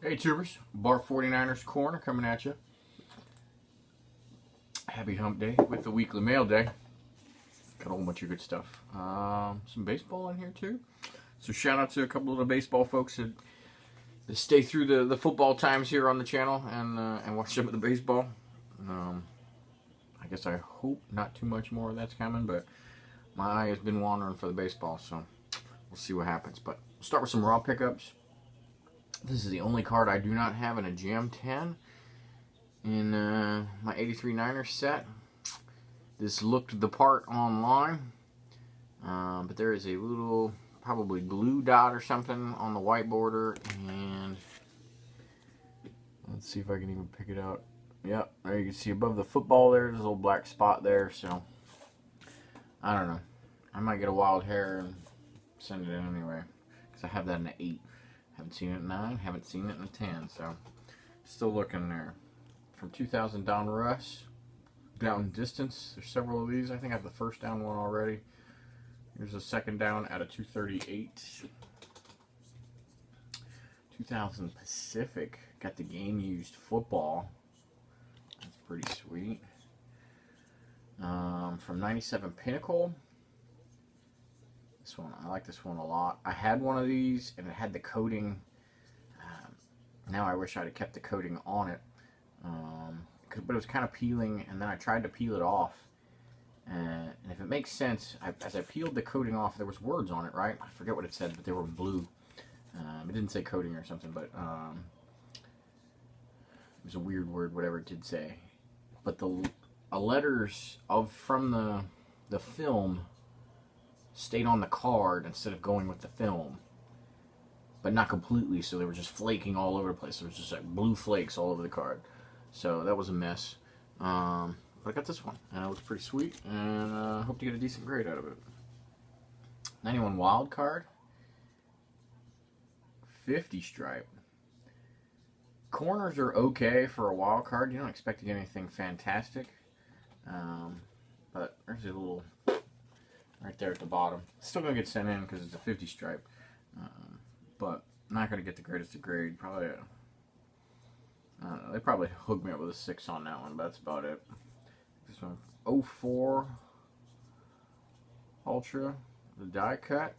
Hey tubers, Bar 49ers Corner coming at you. Happy hump day with the weekly mail day. Got a whole bunch of good stuff. Some baseball in here too. So shout out to a couple of the baseball folks that stay through the football times here on the channel and watch some of the baseball. I guess I hope not too much more of that's coming, but my eye has been wandering for the baseball, so we'll see what happens. But we'll start with some raw pickups. This is the only card I do not have in a Jam 10 in my 83 Niners set. This looked the part online, but there is a little, probably blue dot or something on the white border, and let's see if I can even pick it out. Yep, there you can see above the football there's a little black spot there, so I don't know. I might get a wild hair and send it in anyway, because I have that in an 8. Haven't seen it in 9, haven't seen it in a 10, so still looking there. From 2000 down Russ, down distance, there's several of these. I think I have the first down one already. Here's a second down at a 238. 2000 Pacific, got the game used football. That's pretty sweet. From 97 Pinnacle. This one, I like this one a lot. I had one of these and it had the coating. Now I wish I'd have kept the coating on it. But it was kind of peeling, and then I tried to peel it off. And if it makes sense, as I peeled the coating off, there was words on it, right? I forget what it said, but they were blue. It didn't say coating or something, but it was a weird word, whatever it did say. But the letters from the film stayed on the card instead of going with the film, but not completely, so they were just flaking all over the place. There was just like blue flakes all over the card, so that was a mess. But I got this one, and it looks pretty sweet, and I hope to get a decent grade out of it. 91 wild card, 50 stripe. Corners are okay for a wild card. You don't expect to get anything fantastic, but there's a little right there at the bottom. Still gonna get sent in because it's a 50 stripe, but not gonna get the greatest of grade. Probably, I don't know, they probably hooked me up with a 6 on that one, but that's about it. This one, 04 Ultra, the die cut.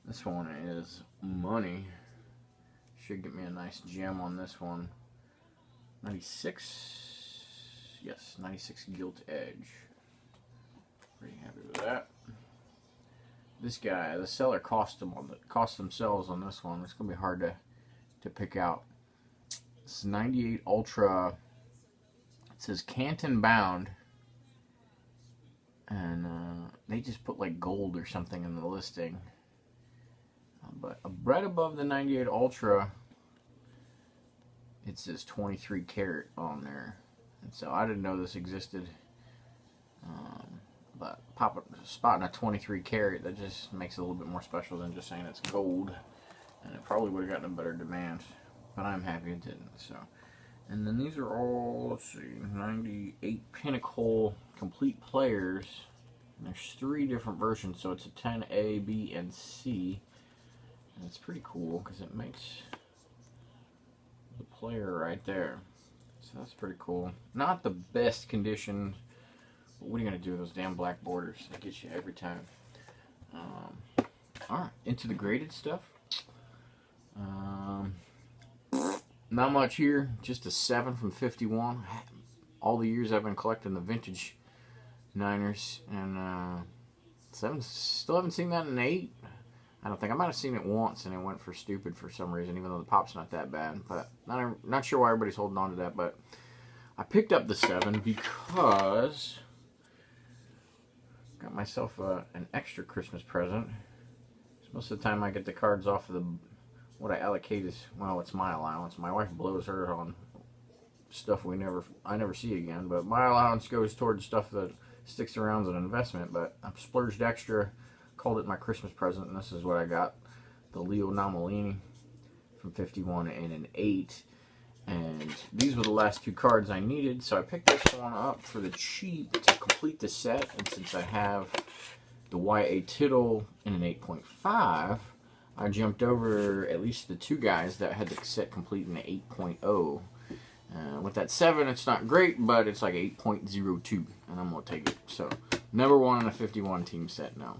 This one is money. Should get me a nice gem on this one. 96, yes, 96 gilt edge. Pretty happy with that. This guy, the seller cost themselves on this one. It's gonna be hard to pick out. This is 98 Ultra. It says Canton bound, and they just put like gold or something in the listing. But right above the 98 Ultra, it says 23 karat on there, and so I didn't know this existed. But spotting a 23 karat, that just makes it a little bit more special than just saying it's gold, and it probably would have gotten a better demand, but I'm happy it didn't. So, and then these are all, let's see, 98 Pinnacle complete players, and there's 3 different versions, so it's a 10A, B, and C, and it's pretty cool because it makes the player right there, so that's pretty cool. Not the best condition. What are you going to do with those damn black borders? They get you every time. Alright, into the graded stuff. Not much here. Just a 7 from 51. All the years I've been collecting the vintage Niners. And 7, still haven't seen that in an 8. I don't think. I might have seen it once and it went for stupid for some reason, even though the pop's not that bad. But not sure why everybody's holding on to that. But I picked up the 7 because got myself an extra Christmas present. Most of the time I get the cards off of what I allocate is, well, it's my allowance. My wife blows hers on stuff I never see again, but my allowance goes towards stuff that sticks around as an investment. But I've splurged extra, called it my Christmas present, and this is what I got. The Leo Nomalini from 51 and an 8. And these were the last 2 cards I needed, so I picked this one up for the cheap to complete the set. And since I have the YA Tittle in an 8.5, I jumped over at least the 2 guys that had the set complete in the 8.0. With that 7, it's not great, but it's like 8.02, and I'm going to take it. So, number 1 in a 51 team set now.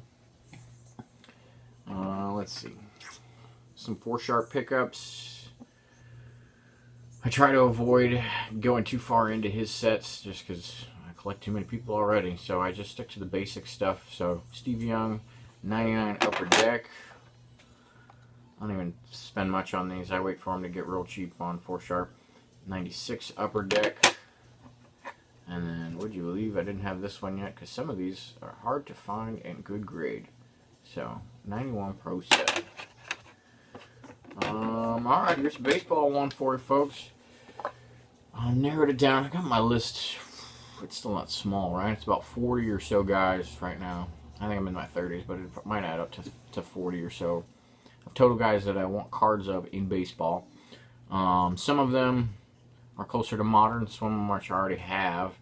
Let's see. Some 4-sharp pickups. I try to avoid going too far into his sets just because I collect too many people already. So I just stick to the basic stuff. So Steve Young, 99 upper deck. I don't even spend much on these. I wait for them to get real cheap on 4-sharp. 96 upper deck. And then, would you believe I didn't have this one yet? Because some of these are hard to find and good grade. So, 91 Pro set. Alright, here's a baseball one for you, folks. I narrowed it down. I got my list. It's still not small, right? It's about 40 or so guys right now. I think I'm in my 30s, but it might add up to 40 or so of total guys that I want cards of in baseball. Some of them are closer to modern, some of them which I already have.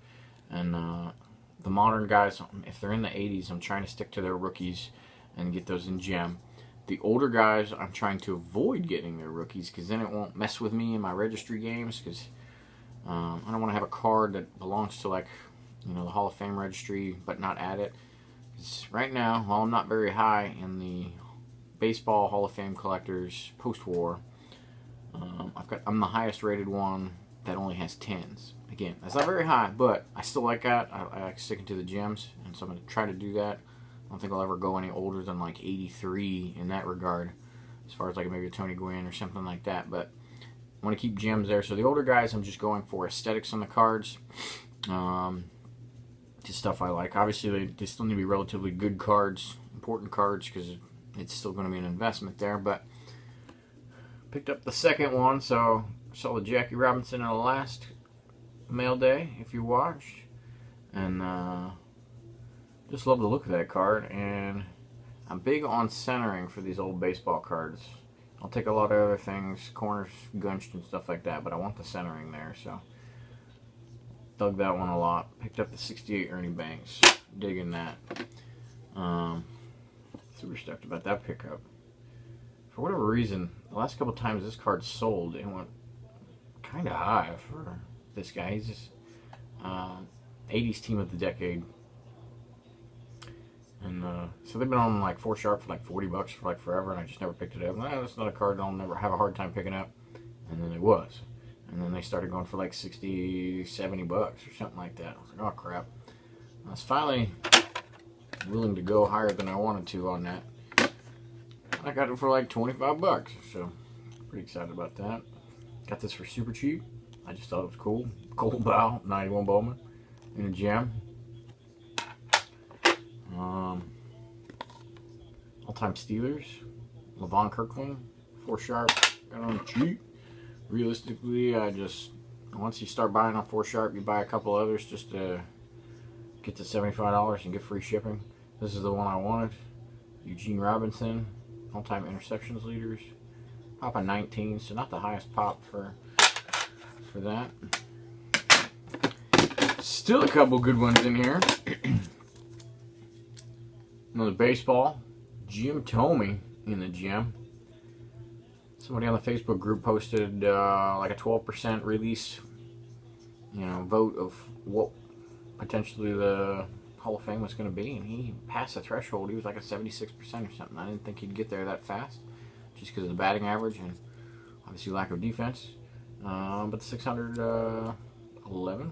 And the modern guys, if they're in the 80s, I'm trying to stick to their rookies and get those in gem. The older guys, I'm trying to avoid getting their rookies because then it won't mess with me in my registry games, because I don't want to have a card that belongs to, like, you know, the Hall of Fame registry but not add it. Right now, while I'm not very high in the baseball Hall of Fame collectors post-war, I'm the highest rated one that only has 10s. Again, that's not very high, but I still like that. I like sticking to the gems, and so I'm going to try to do that. I don't think I'll ever go any older than like 83 in that regard, as far as like maybe a Tony Gwynn or something like that. But I want to keep gems there. So the older guys, I'm just going for aesthetics on the cards. Just stuff I like. Obviously, they still need to be relatively good cards, important cards, because it's still going to be an investment there. But picked up the second one, so saw the Jackie Robinson in the last mail day, if you watched. And just love the look of that card, and I'm big on centering for these old baseball cards. I'll take a lot of other things, corners, gunched, and stuff like that, but I want the centering there, so dug that one a lot. Picked up the 68 Ernie Banks, digging that. Super stoked about that pickup. For whatever reason, the last couple times this card sold, it went kind of high for this guy. He's just 80s team of the decade. And so they've been on like 4-sharp for like 40 bucks for like forever, and I just never picked it up. That's not a card I'll never have a hard time picking up. And then it was. And then they started going for like 60, 70 bucks or something like that. I was like, oh crap. I was finally willing to go higher than I wanted to on that. I got it for like 25 bucks, so pretty excited about that. Got this for super cheap. I just thought it was cool. Gold Bow, 91 Bowman in a gem. All-time Steelers, Levon Kirkland, 4-sharp, got on cheap. Realistically, once you start buying on 4-sharp, you buy a couple others just to get to $75 and get free shipping. This is the one I wanted. Eugene Robinson, all-time interceptions leaders. Pop a 19, so not the highest pop for that. Still a couple good ones in here. Another baseball, Jim Thome in the gem. Somebody on the Facebook group posted like a 12% release, vote of what potentially the Hall of Fame was going to be, and he passed the threshold. He was like a 76% or something. I didn't think he'd get there that fast, just because of the batting average and obviously lack of defense. But 611,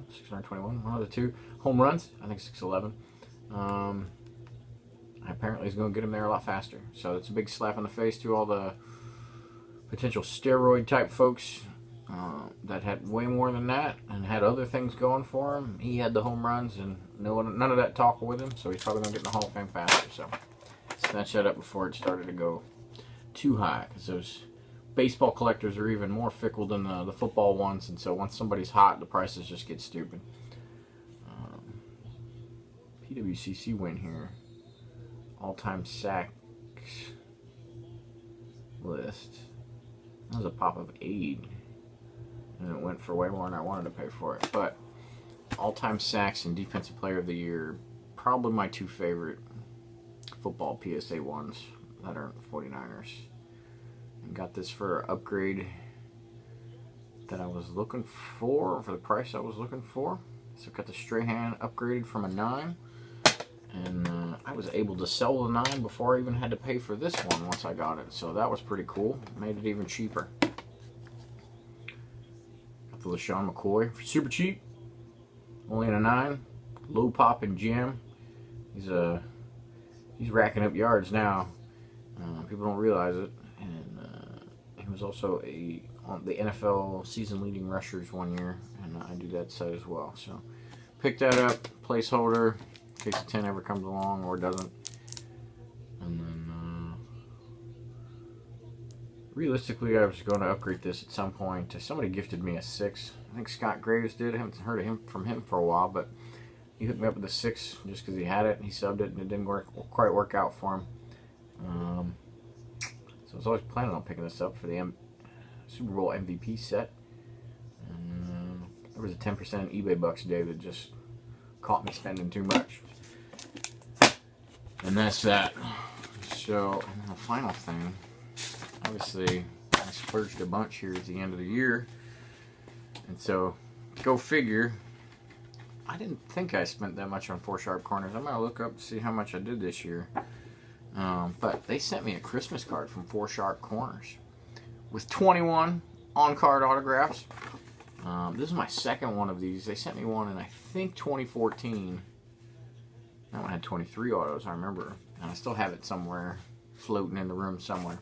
621, one of the two home runs. I think 611. Apparently, he's going to get him there a lot faster. So it's a big slap in the face to all the potential steroid type folks that had way more than that and had other things going for him. He had the home runs and none of that talk with him, so he's probably going to get in the Hall of Fame faster. So snatch that up before it started to go too high, because those baseball collectors are even more fickle than the football ones, and so once somebody's hot, the prices just get stupid. PWCC win here. All-time sacks list. That was a pop of 8, and it went for way more than I wanted to pay for it. But all-time sacks and defensive player of the year, probably my two favorite football PSA ones that are 49ers. got this for an upgrade that I was looking for the price I was looking for. So got the Strahan upgraded from a 9, and I was able to sell the 9 before I even had to pay for this one once I got it. So that was pretty cool. Made it even cheaper. Got the LaShawn McCoy for super cheap, only in a 9. Low pop and gem. He's racking up yards now. People don't realize it, and he was also on the NFL season leading rushers one year, and I do that side as well. So pick that up, placeholder, in case the 10 ever comes along or doesn't. And then realistically, I was going to upgrade this at some point. Somebody gifted me a 6. I think Scott Graves did. I haven't heard from him for a while, but he hooked me up with a 6 just because he had it, and he subbed it, and it didn't quite work out for him. So I was always planning on picking this up for the Super Bowl MVP set. And there was a 10% eBay bucks today that just caught me spending too much. And that's that. So, and then the final thing, obviously, I splurged a bunch here at the end of the year. And so, go figure, I didn't think I spent that much on 4 Sharp Corners. I'm going to look up to see how much I did this year. But they sent me a Christmas card from 4 Sharp Corners with 21 on-card autographs. This is my second one of these. They sent me one in, I think, 2014. That one had 23 autos, I remember. And I still have it somewhere, floating in the room somewhere.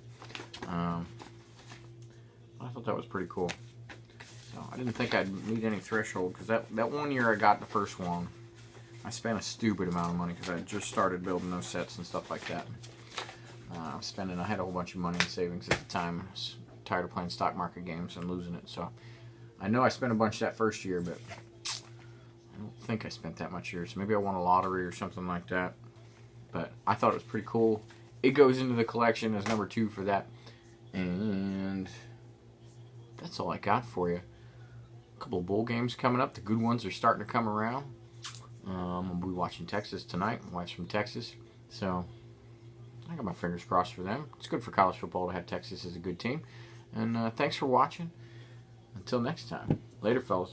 I thought that was pretty cool. So I didn't think I'd meet any threshold, because that one year I got the first one, I spent a stupid amount of money because I just started building those sets and stuff like that. I had a whole bunch of money in savings at the time. I was tired of playing stock market games and losing it. So I know I spent a bunch that first year, but I don't think I spent that much here. So maybe I won a lottery or something like that. But I thought it was pretty cool. It goes into the collection as number 2 for that. And that's all I got for you. A couple of bowl games coming up. The good ones are starting to come around. I'll be watching Texas tonight. My wife's from Texas, so I got my fingers crossed for them. It's good for college football to have Texas as a good team. And thanks for watching. Until next time. Later, fellas.